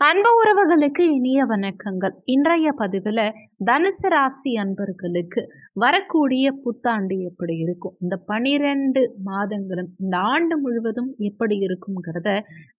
அன்பு உறவுகளுக்கு இனிய வணக்கங்கள். இன்றைய பதிவில் தனுசு ராசி அன்பர்களுக்கு வரக்கூடிய புத்தாண்டு எப்படி இருக்கும், இந்த 12 மாதங்களும் இந்த ஆண்டு முழுவதும் எப்படி இருக்குங்கிறத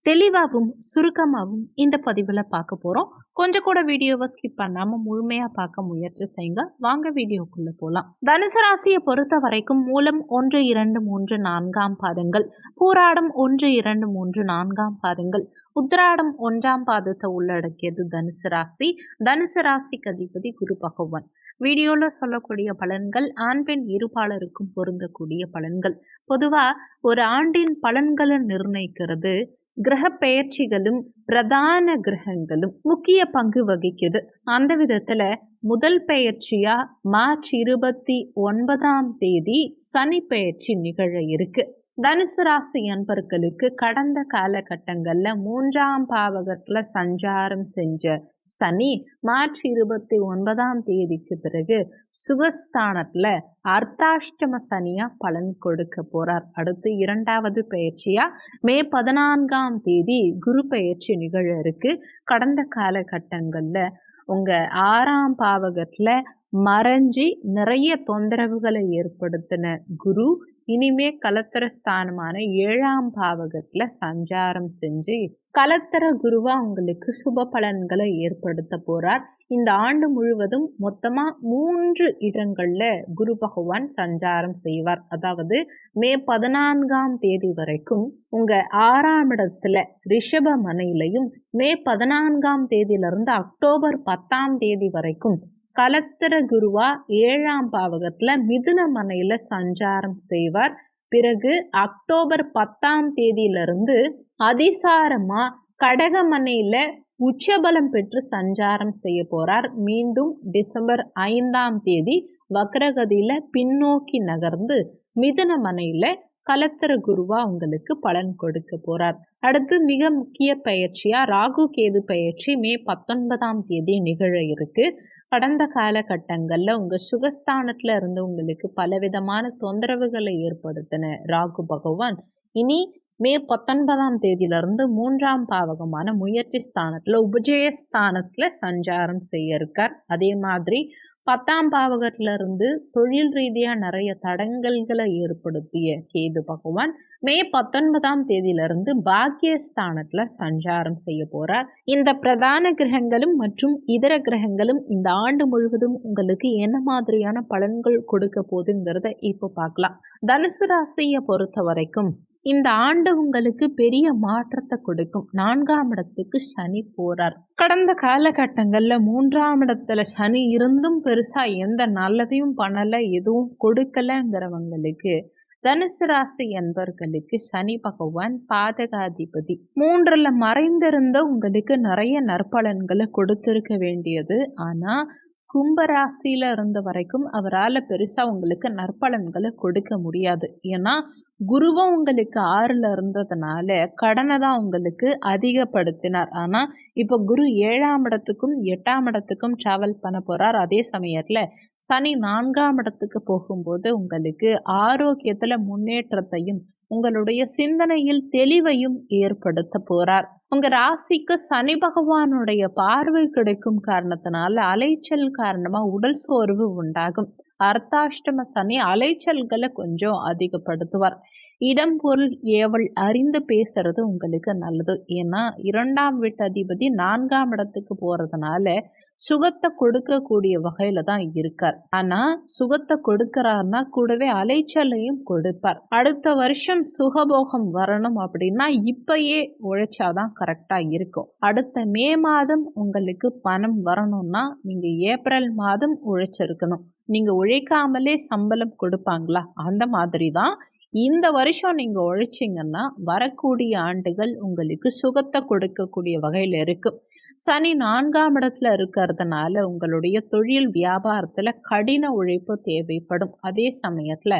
தெளிவாகவும் சுருக்கமாகவும் இந்த பதிவில் பார்க்க போகிறோம். கொஞ்சம் கூட வீடியோவை ஸ்கிப் பண்ணாமல் முழுமையாக பார்க்க முயற்சி செய்யுங்க. வாங்க வீடியோக்குள்ளே போகலாம். தனுசு ராசியை பொறுத்த வரைக்கும் மூலம் 1, 2, 3, 4ஆம் பாதங்கள், பூராடம் 1, 2, 3, 4ஆம் பாதங்கள், உத்திராடம் 1ஆம் பாதத்தை உள்ளடக்கியது தனுசு ராசி. தனுசு ராசிக்கு அதிபதி குரு பகவான். வீடியோல சொல்லக்கூடிய பலன்கள் ஆண் பெண் இருபாலருக்கும் பொருந்தக்கூடிய பலன்கள். பொதுவா ஒரு ஆண்டின் பலன்களை நிர்ணயிக்கிறது கிரக பெயர்ச்சிகளும் பிரதான கிரகங்களும் முக்கிய பங்கு வகிக்குது. அந்த விதத்துல முதல் பெயர்ச்சியா மார்ச் 29ஆம் தேதி சனி பெயர்ச்சி நிகழ இருக்கு. தனுசு ராசி அன்பர்களுக்கு கடந்த காலகட்டங்கள்ல 3ஆம் பாவகத்துல சஞ்சாரம் செஞ்ச சனி மார்ச் 29ஆம் தேதிக்கு பிறகு சுகஸ்தானத்துல அர்த்தாஷ்டம சனியா பலன் கொடுக்க போறார். அடுத்து 2வது பெயர்ச்சியா மே 14ஆம் தேதி குரு பெயர்ச்சி நிகழ இருக்கு. கடந்த காலகட்டங்கள்ல உங்க 6ஆம் பாவகத்துல மறைஞ்சி நிறைய தொந்தரவுகளை ஏற்படுத்தின குரு இனிமே கலத்தர ஸ்தானமான 7ஆம் பாவகத்துல சஞ்சாரம் செஞ்சு கலத்தர குருவா உங்களுக்கு சுப பலன்களை ஏற்படுத்த போறார். இந்த ஆண்டு முழுவதும் மொத்தமா 3 இடங்கள்ல குரு பகவான் சஞ்சாரம் செய்வார். அதாவது மே 14ஆம் தேதி வரைக்கும் உங்க 6ஆம் இடத்துல ரிஷப மனையிலையும், மே 14ஆம் தேதியிலிருந்து அக்டோபர் 10ஆம் தேதி வரைக்கும் கலத்திர குருவா 7ஆம் பாவகத்துல மிதுன மனையில சஞ்சாரம் செய்வார். பிறகு அக்டோபர் 10ஆம் தேதியிலிருந்து அதிசாரமா கடகமனையில உச்சபலம் பெற்று சஞ்சாரம் செய்ய போறார். மீண்டும் டிசம்பர் 5ஆம் தேதி வக்ரகதியில பின்னோக்கி நகர்ந்து மிதுன மனையில கலத்திர குருவா உங்களுக்கு பலன் கொடுக்க போறார். அடுத்து மிக முக்கிய பயிற்சியா ராகு கேது பயிற்சி மே 19ஆம் தேதி நிகழ இருக்கு. கடந்த காலகட்டங்கள்ல உங்க சுகஸ்தானத்துல இருந்து உங்களுக்கு பலவிதமான தொந்தரவுகளை ஏற்படுத்தின ராகு பகவான் இனி மே 19ஆம் தேதியிலிருந்து 3ஆம் பாவகமான முயற்சி ஸ்தானத்துல உபஜயஸ்தானத்துல சஞ்சாரம் செய்ய இருக்கார். அதே மாதிரி 10ஆம் பாவகத்துல இருந்து தொழில் ரீதியா நிறைய தடங்கல்களை ஏற்படுத்திய கேது பகவான் மே 19ஆம் தேதியிலிருந்து பாக்கியஸ்தானத்துல சஞ்சாரம் செய்ய போறார். இந்த பிரதான கிரகங்களும் மற்றும் இதர கிரகங்களும் இந்த ஆண்டு முழுவதும் உங்களுக்கு என்ன மாதிரியான பலன்கள் கொடுக்க போகுதுங்கிறத இப்போ பார்க்கலாம். தனுசு ராசியை பொறுத்த வரைக்கும் இந்த ஆண்டு உங்களுக்கு பெரிய மாற்றத்தை கொடுக்கும். 4ஆம் இடத்துக்கு சனி போறார். கடந்த காலகட்டங்கள்ல 3ஆம் இடத்துல சனி இருந்தும் பெருசா எந்த நல்லதையும் பண்ணல, எதுவும் கொடுக்கலங்கிறவங்களுக்கு தனுசு ராசி என்பர்களுக்கு சனி பகவான் பாதகாதிபதி 3ல மறைந்திருந்த உங்களுக்கு நிறைய நற்பலன்களை கொடுத்திருக்க வேண்டியது. ஆனா கும்பராசியில இருந்த வரைக்கும் அவரால் பெருசா உங்களுக்கு நற்பலன்களை கொடுக்க முடியாது. ஏன்னா குருவும் உங்களுக்கு 6ல இருந்ததுனால கடனை தான் உங்களுக்கு அதிகப்படுத்தினார். ஆனா இப்ப குரு 7ஆம் இடத்துக்கும் 8ஆம் இடத்துக்கும் டிராவல் பண்ண போறார். அதே சமயத்துல சனி 4ஆம் இடத்துக்கு போகும்போது உங்களுக்கு ஆரோக்கியத்துல முன்னேற்றத்தையும் உங்களுடைய சிந்தனையில் தெளிவையும் ஏற்படுத்த போறார். உங்க ராசிக்கு சனி பகவானுடைய பார்வை கிடைக்கும் காரணத்தினால அலைச்சல் காரணமா உடல் சோர்வு உண்டாகும். அர்த்தாஷ்டம சனி அலைச்சல்களை கொஞ்சம் அதிகப்படுத்துவார். இடம் பொருள் ஏவல் அறிந்து பேசுறது உங்களுக்கு நல்லது. ஏன்னா 2ஆம் வீட்டு அதிபதி 4ஆம் இடத்துக்கு போறதுனால சுகத்தை கொடுக்கக்கூடிய வகையில தான் இருக்கார். ஆனா சுகத்தை கொடுக்கிறார்னா கூடவே அலைச்சலையும் கொடுப்பார். அடுத்த வருஷம் சுகபோகம் வரணும் அப்படின்னா இப்பயே உழைச்சாதான் கரெக்டா இருக்கும். அடுத்த மே மாதம் உங்களுக்கு பணம் வரணும்னா நீங்க ஏப்ரல் மாதம் உழைச்சிருக்கணும். நீங்க உழைக்காமலே சம்பளம் கொடுப்பாங்களா, அந்த மாதிரி தான் இந்த வருஷம் நீங்க உழைச்சிங்கன்னா வரக்கூடிய ஆண்டுகள் உங்களுக்கு சுகத்தை கொடுக்கக்கூடிய வகையில இருக்கு. சனி 4ஆம் இடத்துல இருக்கிறதுனால உங்களுடைய தொழில் வியாபாரத்துல கடின உழைப்பு தேவைப்படும். அதே சமயத்துல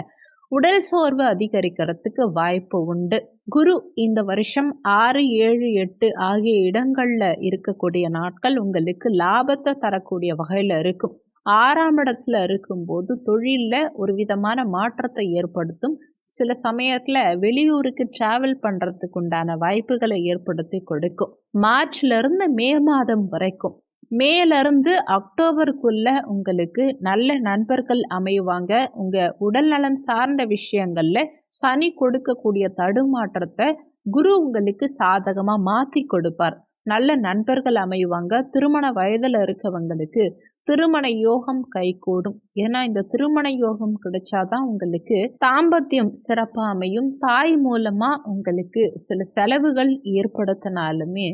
உடல் சோர்வு அதிகரிக்கிறதுக்கு வாய்ப்பு உண்டு. குரு இந்த வருஷம் 6, 7, 8 ஆகிய இடங்கள்ல இருக்கக்கூடிய நாட்கள் உங்களுக்கு லாபத்தை தரக்கூடிய வகையில இருக்கும். 6ஆம் இடத்துல இருக்கும்போது தொழில்ல ஒரு விதமான மாற்றத்தை ஏற்படுத்தும். சில சமயத்துல வெளியூருக்கு டிராவல் பண்றதுக்கு உண்டான வாய்ப்புகளை ஏற்படுத்தி கொடுக்கும். மார்ச்ல இருந்து மே மாதம் வரைக்கும், மேல இருந்து அக்டோபருக்குள்ள உங்களுக்கு நல்ல நண்பர்கள் அமைவாங்க. உங்க உடல் நலம் சார்ந்த விஷயங்கள்ல சனி கொடுக்கக்கூடிய தடுமாற்றத்தை குரு உங்களுக்கு சாதகமா மாத்தி கொடுப்பார். நல்ல நண்பர்கள் அமைவாங்க. திருமண வயதுல இருக்கவங்களுக்கு திருமண யோகம் கைகூடும். ஏன்னா இந்த திருமண யோகம் கிடைச்சாதான் உங்களுக்கு தாம்பத்தியம் சிறப்பா அமையும். தாய் மூலமா உங்களுக்கு சில செலவுகள் ஏற்படுத்தினாலுமே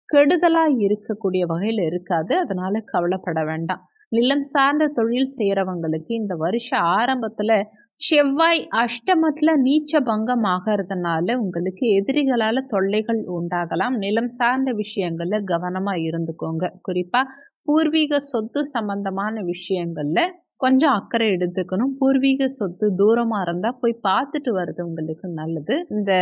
கெடுதலா இருக்கக்கூடிய வகையில இருக்காது. அதனால கவலைப்பட வேண்டாம். நிலம் சார்ந்த தொழில் செய்யறவங்களுக்கு இந்த வருஷ ஆரம்பத்துல செவ்வாய் அஷ்டமத்துல நீச்ச பங்கம் ஆகிறதுனால உங்களுக்கு எதிரிகளால தொல்லைகள் உண்டாகலாம். நிலம் சார்ந்த விஷயங்கள்ல கவனமா இருந்துக்கோங்க. குறிப்பா பூர்வீக சொத்து சம்பந்தமான விஷயங்கள்ல கொஞ்சம் அக்கறை எடுத்துக்கணும். பூர்வீக சொத்து தூரமா இருந்தா போய் பார்த்துட்டு வர்றது உங்களுக்கு நல்லது. இந்த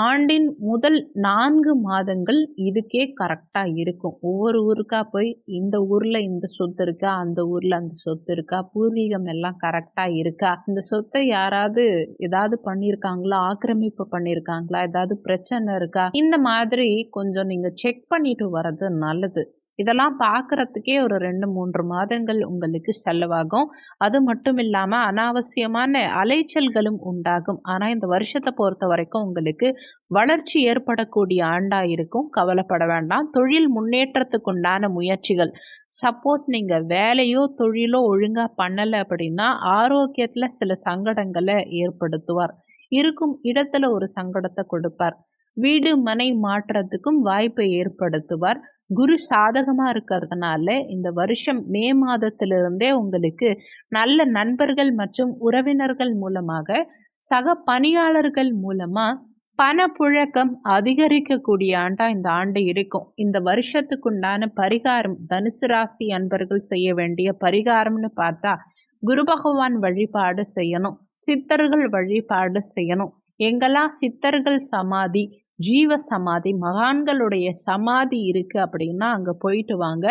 ஆண்டின் முதல் 4 மாதங்கள் இதுக்கே கரெக்டா இருக்கும். ஒவ்வொரு ஊருக்கா போய் இந்த ஊர்ல இந்த சொத்து இருக்கா, அந்த ஊர்ல அந்த சொத்து இருக்கா, பூர்வீகம் எல்லாம் கரெக்டா இருக்கா, இந்த சொத்தை யாராவது ஏதாவது பண்ணியிருக்காங்களா, ஆக்கிரமிப்பு பண்ணியிருக்காங்களா, ஏதாவது பிரச்சனை இருக்கா, இந்த மாதிரி கொஞ்சம் நீங்க செக் பண்ணிட்டு வர்றது நல்லது. இதெல்லாம் பார்க்கறதுக்கே ஒரு 2-3 மாதங்கள் உங்களுக்கு செலவாகும். அது மட்டும் இல்லாம அனாவசியமான அலைச்சல்களும் உண்டாகும். ஆனா இந்த வருஷத்தை பொறுத்த வரைக்கும் உங்களுக்கு வளர்ச்சி ஏற்படக்கூடிய ஆண்டா இருக்கும். கவலைப்பட வேண்டாம். தொழில் முன்னேற்றத்துக்கு உண்டான முயற்சிகள், சப்போஸ் நீங்க வேலையோ தொழிலோ ஒழுங்கா பண்ணல அப்படின்னா ஆரோக்கியத்துல சில சங்கடங்களை ஏற்படுத்துவார். இருக்கும் இடத்துல ஒரு சங்கடத்தை கொடுப்பார். வீடு மனை மாற்றத்துக்கும் வாய்ப்பை ஏற்படுத்துவார். குரு சாதகமா இருக்கிறதுனால இந்த வருஷம் மே மாதத்திலிருந்தே உங்களுக்கு நல்ல நண்பர்கள் மற்றும் உறவினர்கள் மூலமாக, சக பணியாளர்கள் மூலமா பணப்புழக்கம் அதிகரிக்கக்கூடிய ஆண்டா இந்த ஆண்டு இருக்கும். இந்த வருஷத்துக்குண்டான பரிகாரம், தனுசு ராசி அன்பர்கள் செய்ய வேண்டிய பரிகாரம்னு பார்த்தா, குரு பகவான் வழிபாடு செய்யணும். சித்தர்கள் வழிபாடு செய்யணும். எங்கெல்லாம் சித்தர்கள் சமாதி, ஜீவ சமாதி, மகான்களுடைய சமாதி இருக்கு அப்படின்னா அங்க போயிட்டு வாங்க.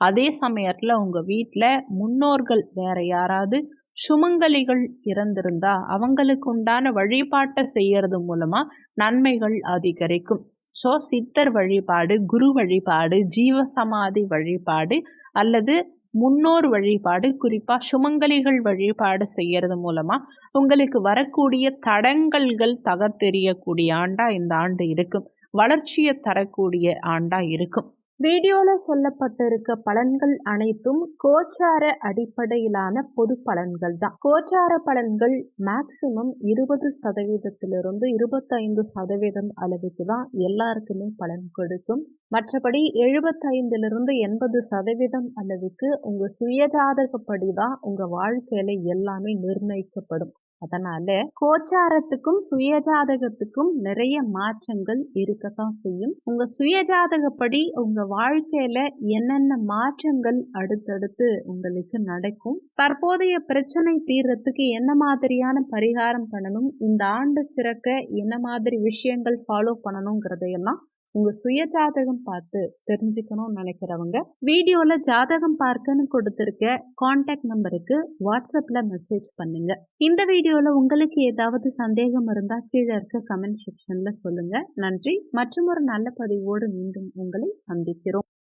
அதே சமயத்துல உங்க வீட்டுல முன்னோர்கள் வேற யாராவது சுமங்கலிகள் இறந்திருந்தா அவங்களுக்கு உண்டான வழிபாட்டை செய்யறது மூலமா நன்மைகள் அதிகரிக்கும். ஸோ சித்தர் வழிபாடு, குரு வழிபாடு, ஜீவ சமாதி வழிபாடு அல்லது முன்னோர் வழிபாடு, குறிப்பா சுமங்கலிகள் வழிபாடு செய்யறது மூலமா உங்களுக்கு வரக்கூடிய தடங்கல்கள் தகர்த்தெறியக்கூடிய ஆண்டா இந்த ஆண்டு இருக்கும். வளர்ச்சியை தரக்கூடிய ஆண்டா இருக்கும். வீடியோல சொல்லப்பட்டிருக்க பலன்கள் அனைத்தும் கோச்சார அடிப்படையிலான பொது பலன்கள் தான். கோச்சார பலன்கள் மேக்சிமம் 20% 25% அளவுக்கு தான் எல்லாருக்குமே பலன் கொடுக்கும். மற்றபடி 75 80% அளவுக்கு உங்க சுயஜாதகப்படி தான் உங்க வாழ்க்கையில எல்லாமே நிர்ணயிக்கப்படும். அதனால கோச்சாரத்துக்கும் சுயஜாதகத்துக்கும் நிறைய மாற்றங்கள் இருக்கத்தான் செய்யும். உங்க சுயஜாதகப்படி உங்க வாழ்க்கையில என்னென்ன மாற்றங்கள் அடுத்தடுத்து உங்களுக்கு நடக்கும், தற்போதைய பிரச்சனை தீர்றதுக்கு என்ன மாதிரியான பரிகாரம் பண்ணணும், இந்த ஆண்டு சிறக்க என்ன மாதிரி விஷயங்கள் ஃபாலோ பண்ணணுங்கிறதையெல்லாம் உங்க சுய ஜாதகம் பார்த்து தெரிஞ்சுக்கணும்னு நினைக்கிறவங்க வீடியோல ஜாதகம் பார்க்கன்னு கொடுத்திருக்க கான்டாக்ட் நம்பருக்கு வாட்ஸ்அப்ல மெசேஜ் பண்ணுங்க. இந்த வீடியோல உங்களுக்கு ஏதாவது சந்தேகம் இருந்தா கீழே இருக்க கமெண்ட் செக்ஷன்ல சொல்லுங்க. நன்றி. மற்றும் ஒரு நல்ல பதிவோடு மீண்டும் உங்களை சந்திக்கிறோம்.